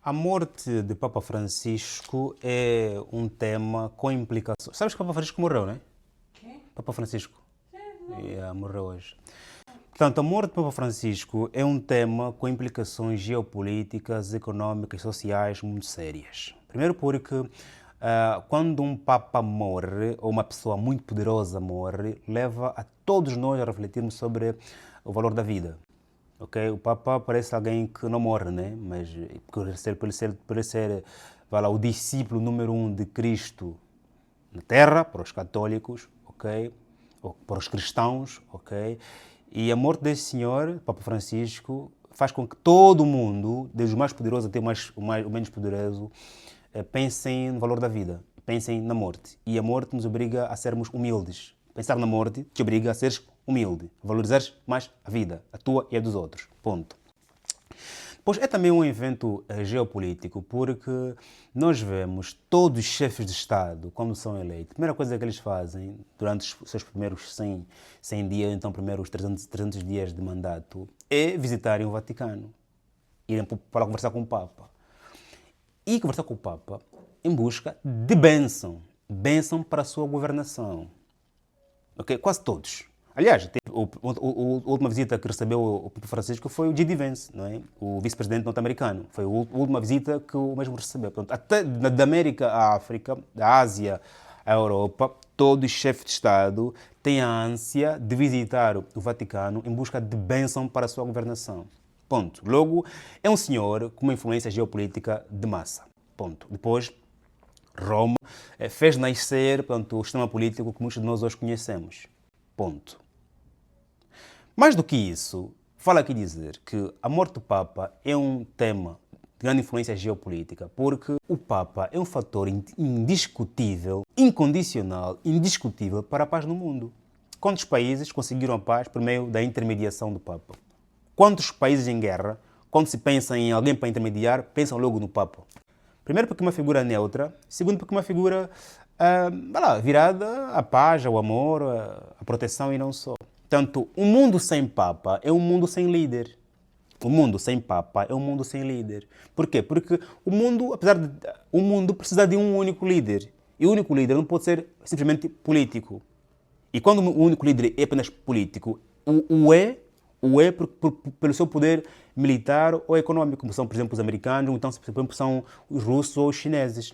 A morte de Papa Francisco é um tema com implicações. Sabes que o Papa Francisco morreu, não é? Quem? Papa Francisco. Não. Morreu hoje. Portanto, a morte de Papa Francisco é um tema com implicações geopolíticas, económicas, sociais muito sérias. Primeiro porque quando um Papa morre, ou uma pessoa muito poderosa morre, leva a todos nós a refletirmos sobre o valor da vida. Okay? O Papa parece alguém que não morre, né? Mas por ele ser vai lá, o discípulo número 1 de Cristo na Terra, para os católicos, ok? Ou para os cristãos, ok? E a morte desse senhor, Papa Francisco, faz com que todo mundo, desde o mais poderoso até o menos poderoso, pensem no valor da vida, pensem na morte. E a morte nos obriga a sermos humildes. Pensar na morte te obriga a seres humilde, a valorizares mais a vida, a tua e a dos outros. Ponto. Pois é também um evento geopolítico, porque nós vemos todos os chefes de Estado, quando são eleitos, a primeira coisa que eles fazem durante os seus primeiros 100 dias, então primeiros 300 dias de mandato, é visitarem o Vaticano, irem para conversar com o Papa. E conversar com o Papa em busca de bênção para a sua governação. Okay? Quase todos. Aliás, a última visita que recebeu o Papa Francisco foi o J.D. Vance, não é? O vice-presidente norte-americano. Foi a última visita que o mesmo recebeu. Portanto, até da América à África, da Ásia à Europa, todo chefe de Estado tem a ânsia de visitar o Vaticano em busca de bênção para a sua governação. Ponto. Logo, é um senhor com uma influência geopolítica de massa. Ponto. Depois, Roma fez nascer, portanto, o sistema político que muitos de nós hoje conhecemos. Ponto. Mais do que isso, vale aqui dizer que a morte do Papa é um tema de grande influência geopolítica, porque o Papa é um fator indiscutível, incondicional, indiscutível para a paz no mundo. Quantos países conseguiram a paz por meio da intermediação do Papa? Quantos países em guerra, quando se pensa em alguém para intermediar, pensam logo no Papa? Primeiro porque é uma figura neutra, segundo porque é uma figura virada à paz, ao amor, à proteção e não só. Portanto, um mundo sem Papa é um mundo sem líder. O mundo sem Papa é um mundo sem líder. Por quê? Porque o mundo precisa de um único líder. E o único líder não pode ser simplesmente político. E quando o único líder é apenas político, o é pelo seu poder militar ou econômico, como são, por exemplo, os americanos, ou então, por exemplo, são os russos ou os chineses.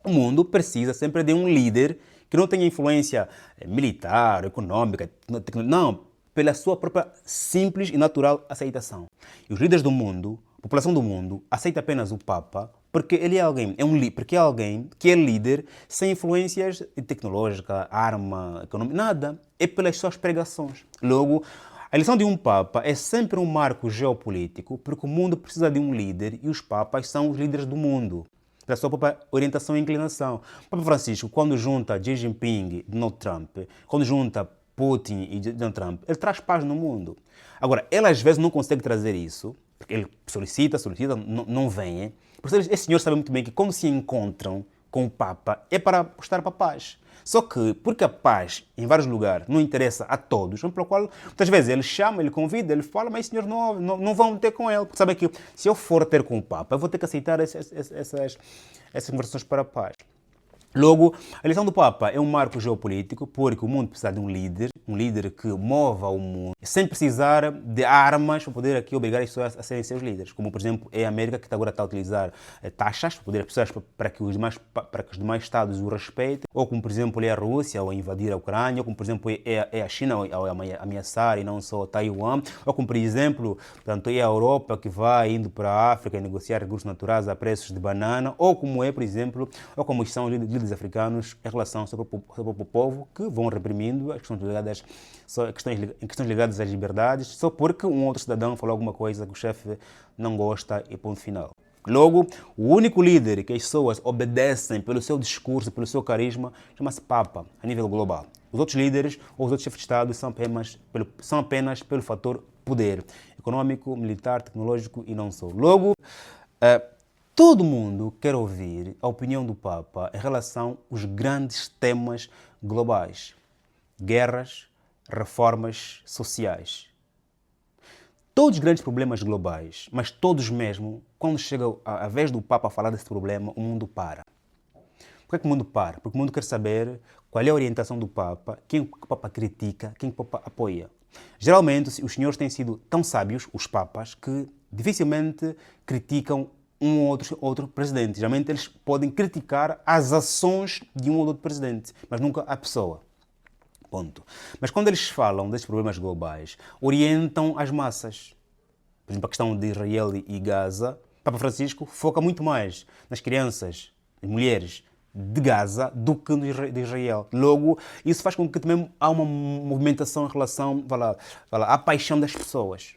O mundo precisa sempre de um líder que não tenha influência militar, econômica, não, pela sua própria simples e natural aceitação. E os líderes do mundo, a população do mundo, aceita apenas o Papa porque ele é alguém, porque é alguém que é líder sem influências tecnológicas, arma, econômica, nada. É pelas suas pregações. Logo, a eleição de um Papa é sempre um marco geopolítico porque o mundo precisa de um líder e os Papas são os líderes do mundo, pela sua própria orientação e inclinação. O Papa Francisco, quando junta Xi Jinping e Donald Trump, quando junta Putin e Donald Trump, ele traz paz no mundo. Agora, ele às vezes não consegue trazer isso, porque ele solicita, não vem. Por isso, esse senhor sabe muito bem que quando se encontram com o Papa, é para apostar para a paz. Só que, porque a paz, em vários lugares, não interessa a todos, pelo qual, muitas vezes, ele chama, ele convida, ele fala, mas, senhor, não vão ter com ele. Porque sabe que, se eu for ter com o Papa, eu vou ter que aceitar essas conversações para a paz. Logo, a eleição do Papa é um marco geopolítico porque o mundo precisa de um líder que mova o mundo, sem precisar de armas para poder aqui obrigar as pessoas a serem seus líderes. Como, por exemplo, é a América que agora está a utilizar taxas para poder para que os demais Estados o respeitem. Ou como, por exemplo, é a Rússia ao invadir a Ucrânia. Ou como, por exemplo, é a China ao ameaçar e não só Taiwan. Ou como, por exemplo, portanto, é a Europa que vai indo para a África negociar recursos naturais a preços de banana. Ou como é, por exemplo, ou como são os líderes africanos em relação ao seu próprio povo, que vão reprimindo as questões ligadas às liberdades, só porque um outro cidadão falou alguma coisa que o chefe não gosta e ponto final. Logo, o único líder que as pessoas obedecem pelo seu discurso, pelo seu carisma, chama-se Papa, a nível global. Os outros líderes ou os outros chefes de Estado são apenas pelo fator poder econômico, militar, tecnológico e não só. Logo, todo mundo quer ouvir a opinião do Papa em relação aos grandes temas globais. Guerras, reformas sociais. Todos os grandes problemas globais, mas todos mesmo, quando chega a vez do Papa falar desse problema, o mundo para. Por que o mundo para? Porque o mundo quer saber qual é a orientação do Papa, quem o Papa critica, quem o Papa apoia. Geralmente, os senhores têm sido tão sábios, os Papas, que dificilmente criticam um ou outro presidente. Geralmente eles podem criticar as ações de um ou outro presidente, mas nunca a pessoa. Ponto. Mas quando eles falam desses problemas globais, orientam as massas. Por exemplo, a questão de Israel e Gaza, Papa Francisco foca muito mais nas crianças, nas mulheres de Gaza do que de Israel. Logo, isso faz com que também há uma movimentação em relação à paixão das pessoas.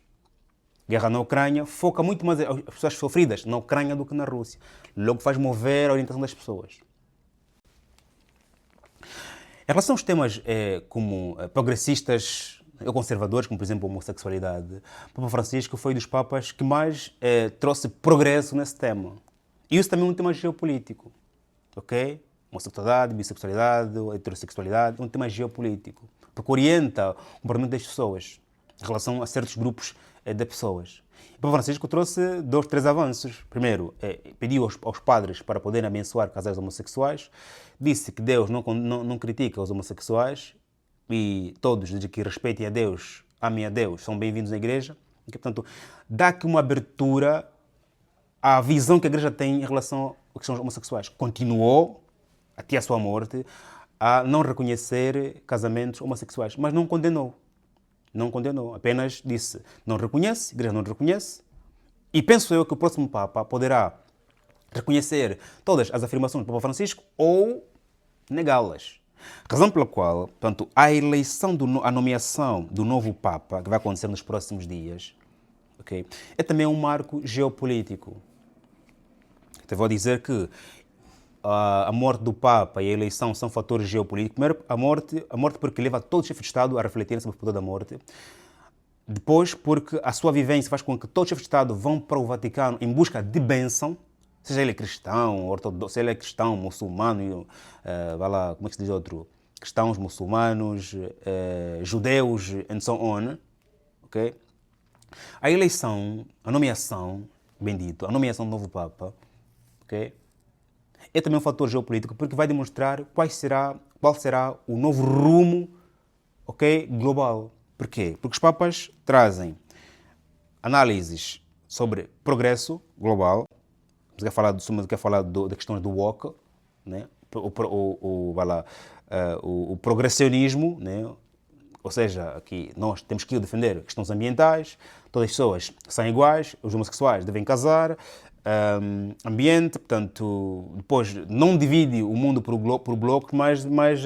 Guerra na Ucrânia foca muito mais as pessoas sofridas na Ucrânia do que na Rússia. Logo faz mover a orientação das pessoas. Em relação aos temas como progressistas ou conservadores, como por exemplo a homossexualidade, o Papa Francisco foi dos papas que mais trouxe progresso nesse tema. E isso também é um tema geopolítico. Ok? Homossexualidade, bissexualidade, heterossexualidade, é um tema geopolítico. Porque orienta o comportamento das pessoas em relação a certos grupos de pessoas. O Papa Francisco trouxe 2, 3 avanços. Primeiro, pediu aos padres para poderem abençoar casais homossexuais. Disse que Deus não critica os homossexuais e todos, desde que respeitem a Deus, amem a Deus, são bem-vindos na igreja. E que, portanto, dá aqui uma abertura à visão que a igreja tem em relação às questões homossexuais. Continuou, até a sua morte, a não reconhecer casamentos homossexuais, mas não condenou. Não condenou, apenas disse, não reconhece, a igreja não reconhece, e penso eu que o próximo Papa poderá reconhecer todas as afirmações do Papa Francisco ou negá-las. Razão pela qual, portanto, a nomeação do novo Papa, que vai acontecer nos próximos dias, okay, é também um marco geopolítico. Então, vou dizer que a morte do Papa e a eleição são fatores geopolíticos. Primeiro, a morte porque leva todos os chefes de Estado a refletirem sobre o poder da morte. Depois, porque a sua vivência faz com que todos os chefes de Estado vão para o Vaticano em busca de bênção, seja ele cristão, ortodoxo, seja ele cristão, muçulmano, como é que se diz outro? Cristãos, muçulmanos, judeus, and so on. Okay? A eleição, a nomeação do novo Papa, okay? É também um fator geopolítico porque vai demonstrar qual será o novo rumo, okay, global. Por quê? Porque os papas trazem análises sobre progresso global, quer falar da questão do woke, né? O progressionismo, né? Ou seja, aqui nós temos que defender questões ambientais, todas as pessoas são iguais, os homossexuais devem casar, ambiente, portanto, depois não divide o mundo por blocos, mas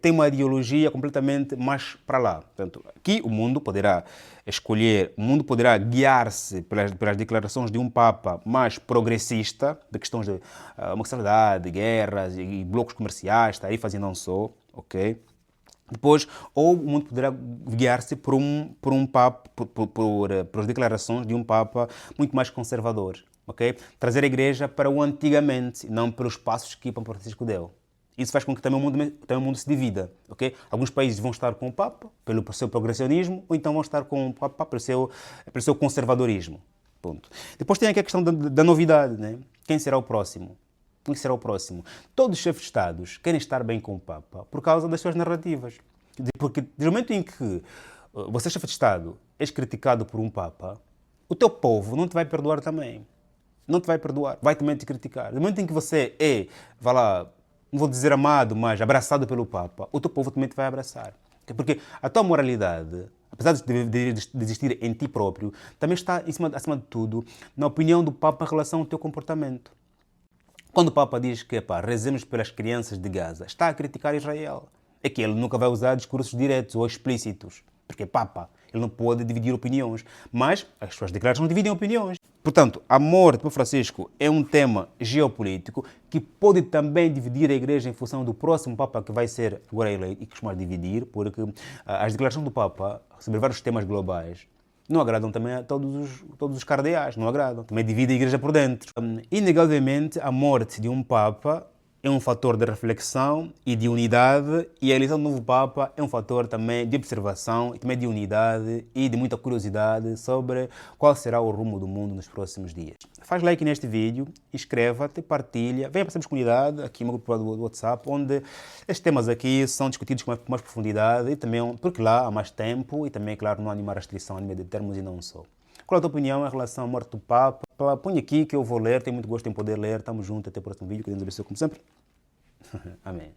tem uma ideologia completamente mais para lá. Portanto, aqui o mundo poderá escolher, o mundo poderá guiar-se pelas declarações de um Papa mais progressista, de questões de homossexualidade, guerras e blocos comerciais, tarifas e não só, ok? Depois, ou o mundo poderá guiar-se por as declarações de um Papa muito mais conservador. Okay? Trazer a igreja para o antigamente, não pelos passos que o Papa Francisco deu. Isso faz com que também o mundo se divida. Okay? Alguns países vão estar com o Papa pelo seu progressionismo, ou então vão estar com o Papa pelo seu conservadorismo. Ponto. Depois tem aqui a questão da novidade. Né? Quem será o próximo? Quem será o próximo? Todos os chefes de Estados querem estar bem com o Papa por causa das suas narrativas. Porque desde o momento em que você, chefe de Estado, és criticado por um Papa, o teu povo não te vai perdoar também. Não te vai perdoar, vai também te criticar. No momento em que você não vou dizer amado, mas abraçado pelo Papa, o teu povo também te vai abraçar. Porque a tua moralidade, apesar de existir em ti próprio, também está, acima de tudo, na opinião do Papa em relação ao teu comportamento. Quando o Papa diz que rezemos pelas crianças de Gaza, está a criticar Israel. É que ele nunca vai usar discursos diretos ou explícitos, porque é Papa, ele não pode dividir opiniões, mas as suas declarações dividem opiniões. Portanto, a morte de Francisco é um tema geopolítico que pode também dividir a Igreja em função do próximo Papa que vai ser agora eleito e que costuma dividir, porque as declarações do Papa sobre vários temas globais não agradam também a todos os cardeais, não agradam. Também divide a Igreja por dentro. Inegavelmente, a morte de um Papa é um fator de reflexão e de unidade, e a eleição do novo Papa é um fator também de observação e também de unidade e de muita curiosidade sobre qual será o rumo do mundo nos próximos dias. Faz like neste vídeo, inscreva-te, partilha, venha para essa comunidade aqui no grupo do WhatsApp, onde estes temas aqui são discutidos com mais profundidade e também porque lá há mais tempo e também, claro, não há nenhuma restrição a nível de termos e não só. Qual é a tua opinião em relação à morte do Papa? Põe aqui que eu vou ler, tenho muito gosto em poder ler. Estamos juntos, até o próximo vídeo. Que Deus abençoe como sempre. Amém.